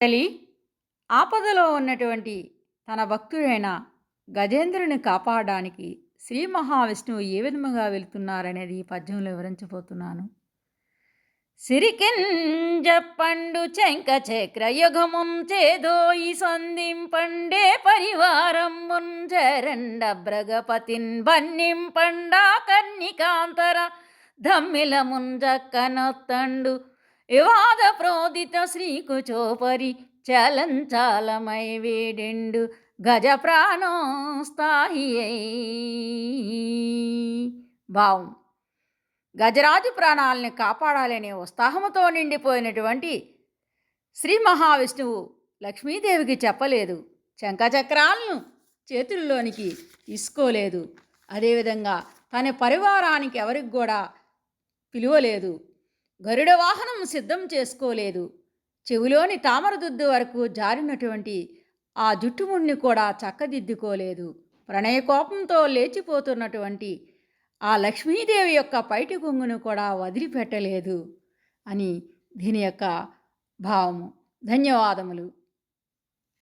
తల్లి ఆపదలో ఉన్నటువంటి తన భక్తుడైన గజేంద్రుని కాపాడడానికి శ్రీ మహావిష్ణువు ఏ విధముగా వెళుతున్నారనేది ఈ పద్యంలో వివరించబోతున్నాను. సిరికెంజప్పండు చెంక చక్రయుగముం చేదోయి సంధింపండే పరివారం ముంజరండ బ్రగపతిన్ బన్నింపండా కన్నికాంతర ధమ్మిల ముంజక్కనొత్తండు వివాద ప్రోదిత శ్రీకుచోపరి చలంచాలమై వేడెండు గజ ప్రాణోస్తాహి భావం. గజరాజు ప్రాణాలని కాపాడాలనే ఉత్సాహంతో నిండిపోయినటువంటి శ్రీ మహావిష్ణువు లక్ష్మీదేవికి చెప్పలేదు, శంఖచక్రాలను చేతుల్లోనికి తీసుకోలేదు. అదేవిధంగా తన పరివారానికి ఎవరికి కూడా పిలువలేదు. గరుడ వాహనం సిద్ధం చేసుకోలేదు. చెవిలోని తామరదుద్దు వరకు జారినటువంటి ఆ జుట్టుముడిని కూడా చక్కదిద్దుకోలేదు. ప్రణయకోపంతో లేచిపోతున్నటువంటి ఆ లక్ష్మీదేవి యొక్క పైటి కొంగును కూడా వదిలిపెట్టలేదు అని దీని యొక్క భావము. ధన్యవాదములు.